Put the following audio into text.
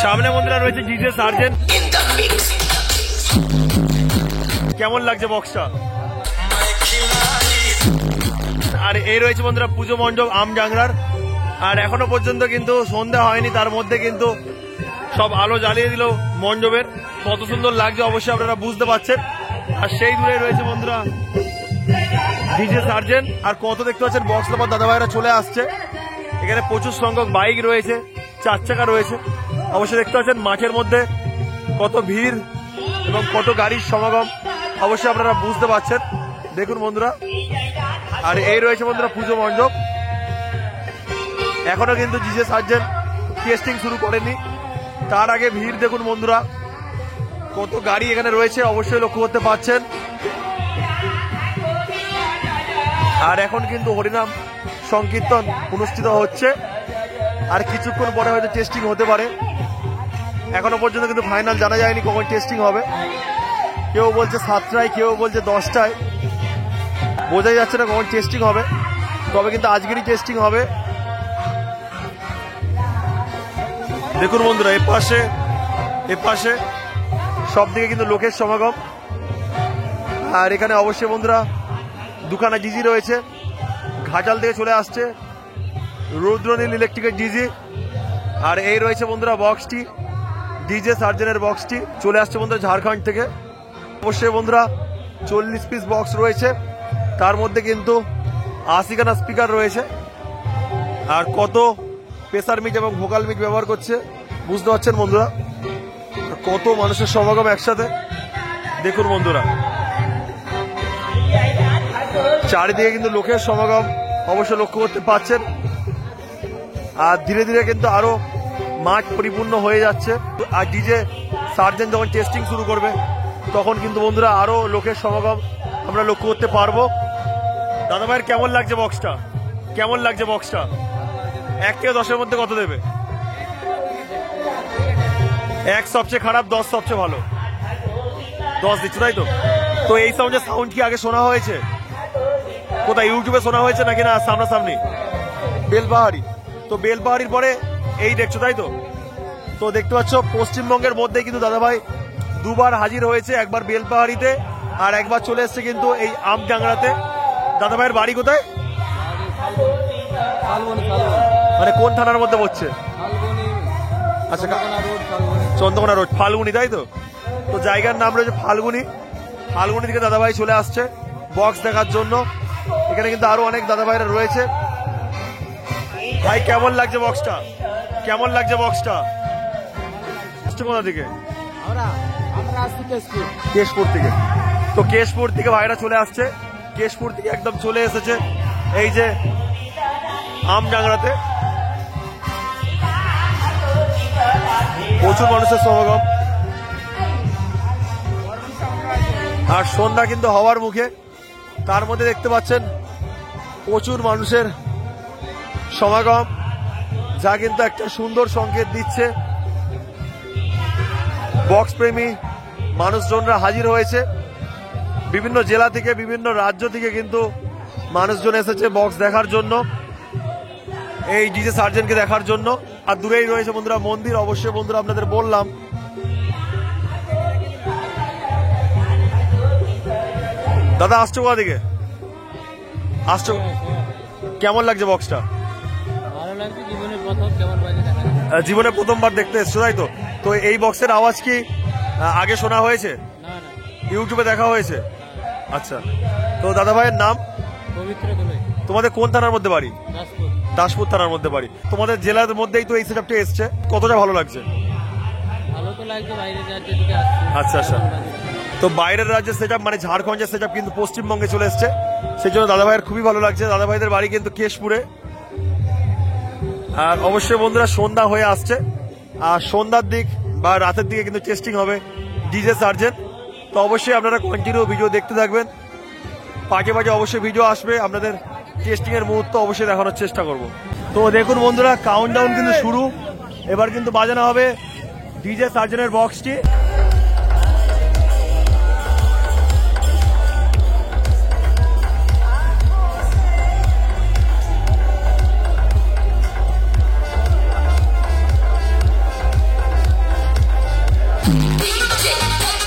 সামনে বন্ধুরা রয়েছে ডিজে সার্জেন্ট। কেমন লাগছে বক্সটা? আর এই রয়েছে বন্ধুরা পুজো মণ্ডপ আমডাংরার। আর এখনো পর্যন্ত কিন্তু সন্ধ্যা হয়নি, তার মধ্যে কিন্তু সব আলো জ্বালিয়ে দিল মণ্ডপের। কত সুন্দর লাগছে অবশ্যই আপনারা বুঝতে পারছেন। আর সেই দূরে রয়েছে বন্ধুরা ডিজে সার্জেন্ট। আর কত দেখতে পাচ্ছেন বক্স লাভার দাদা ভাইরা চলে আসছে। এখানে প্রচুর সংখ্যক বাইক রয়েছে, 4 চাকা রয়েছে। অবশ্যই দেখতে পাচ্ছেন মাঠের মধ্যে কত ভিড় এবং কত গাড়ির সমাগম, অবশ্যই আপনারা বুঝতে পারছেন। দেখুন বন্ধুরা, আর এই রয়েছে বন্ধুরা পুজো মণ্ডপ। এখনো কিন্তু ডিজে সার্জেন্ট টেস্টিং শুরু করেনি, তার আগে ভিড় দেখুন বন্ধুরা, কত গাড়ি এখানে রয়েছে অবশ্যই লক্ষ্য করতে পারছেন। আর এখন কিন্তু হরিনাম সংকীর্তন অনুষ্ঠিত হচ্ছে, আর কিছুক্ষণ পরে হয়তো টেস্টিং হতে পারে। এখনো পর্যন্ত কিন্তু ফাইনাল জানা যায়নি কখন টেস্টিং হবে। কেউ বলছে 7টায়, কেউ বলছে 10টায়, বোঝাই যাচ্ছে না কখন টেস্টিং হবে। তবে কিন্তু আজকেরই টেস্টিং হবে। দেখুন বন্ধুরা, এপাশে সব দিকে কিন্তু লোকের সমাগম। আর এখানে অবশ্যই বন্ধুরা দুখানা ডিজি রয়েছে, ঘাটাল থেকে চলে আসছে রুদ্রনীল ইলেকট্রিকের ডিজি। আর এই রয়েছে বন্ধুরা বক্সটি, ডিজে সার্জেনের বক্সটি চলে আসছে বন্ধুরা ঝাড়খণ্ড থেকে। অবশ্যই বন্ধুরা 40 পিস বক্স রয়েছে, তার মধ্যে কিন্তু 80খানা স্পিকার রয়েছে। আর কত প্রেসার মিট এবং ভোকাল মিট ব্যবহার করছে বুঝতে পারছেন বন্ধুরা। কত মানুষের সমাগম একসাথে দেখুন বন্ধুরা, চারিদিকে কিন্তু লোকের সমাগম অবশ্যই লক্ষ্য করতে পারছেন। আর ধীরে ধীরে কিন্তু আরো মাঠ পরিপূর্ণ হয়ে যাচ্ছে। আর ডিজে সার্জেন্ট যখন টেস্টিং শুরু করবে তখন কিন্তু বন্ধুরা আরো লোকের সমাগম আমরা লক্ষ্য করতে পারবো। দাদা ভাইয়ের কেমন লাগছে বক্সটা? কেমন লাগছে বক্সটা? 1 থেকে 10-এর মধ্যে কত দেবে? 1 সবচেয়ে খারাপ, 10 সবচেয়ে ভালো। 10 দিচ্ছ তাই তো? তো এই সাউন্ড কি আগে শোনা হয়েছে? কোথায় ইউটিউবে শোনা হয়েছে নাকি না সামনাসামনি? বেলপাহাড়ি। তো বেলপাহাড়ির পরে এই দেখছো তাই তো? তো দেখতে পাচ্ছ পশ্চিমবঙ্গের মধ্যে কিন্তু দাদাভাই দুবার হাজির হয়েছে, একবার বেলপাহাড়িতে আর একবার চলে এসছে কিন্তু এই আমডাংরাতে। দাদাভাইয়ের বাড়ি কোথায়? মানে কোন থানার মধ্যে পড়ছে? আচ্ছা, চন্দ্রকোনা রোড, ফাল্গুনি তাই তো? তো জায়গার নাম রয়েছে ফাল্গুনি। ফাল্গুনি থেকে দাদাভাই চলে আসছে বক্স দেখার জন্য। এখানে কিন্তু আরো অনেক দাদাভাইরা রয়েছে। ভাই কেমন লাগছে বক্সটা? কেমন লাগছে বক্সটা? কোথা থেকে? কেশপুর থেকে। তো কেশপুর থেকে ভাইরা চলে আসছে, কেশপুর থেকে একদম চলে এসেছে এই যে আমডাংরাতে। প্রচুর মানুষের সমাগম। আর সন্ধ্যা কিন্তু হওয়ার মুখে, তার মধ্যে দেখতে পাচ্ছেন প্রচুর মানুষের সমাগম, যা কিন্তু একটা সুন্দর সংকেত দিচ্ছে। বক্স প্রেমী মানুষজনরা হাজির হয়েছে, বিভিন্ন জেলা থেকে বিভিন্ন রাজ্য থেকে কিন্তু মানুষজন এসেছে বক্স দেখার জন্য, এই ডিজে সার্জেন্টকে দেখার জন্য। আর দূরেই রয়েছে বন্ধুরা মন্দির, অবশ্যই বন্ধুরা আপনাদের বললাম। দাদা আসছো কোথা থেকে? আসছো, কেমন লাগছে বক্সটা? ভালো লাগছে, জীবনে প্রথমবার দেখতে এসছো তাই তো? তো এই বক্সের আওয়াজ কি আগে শোনা হয়েছে? ইউটিউবে দেখা হয়েছে? আচ্ছা, তো দাদা ভাইয়ের নাম? তোমাদের কোন থানার মধ্যে বাড়ি? দাসপুর থানার মধ্যে বাড়ি। তোমাদের জেলার মধ্যেই তো এই সেটআপটা এসছে, কতটা ভালো লাগছে? ভালো তো লাগছে, বাইরের রাজ্য থেকে আসছে। আচ্ছা আচ্ছা, তো বাইরের রাজ্যের সেটআপ মানে ঝাড়খণ্ডের সেটআপ কিন্তু পশ্চিমবঙ্গে চলে এসছে, সেই জন্য দাদা ভাইয়ের খুবই ভালো লাগছে। দাদা ভাইদের বাড়ি কিন্তু কেশপুরে। আর অবশ্যই বন্ধুরা সন্ধ্যা হয়ে আসছে, আর সন্ধ্যার দিক বা রাতের দিকে কিন্তু টেস্টিং হবে ডিজে সার্জেন্ট। তো অবশ্যই আপনারা কন্টিনিউ ভিডিও দেখতে থাকবেন, পাকে পাকে অবশ্যই ভিডিও আসবে, আপনাদের টেস্টিং এর মুহূর্ত অবশ্যই দেখানোর চেষ্টা করব। তো দেখুন বন্ধুরা কাউন্টডাউন কিন্তু শুরু, এবার কিন্তু বাজানো হবে ডিজে সার্জেন্টের বক্সটি। DJ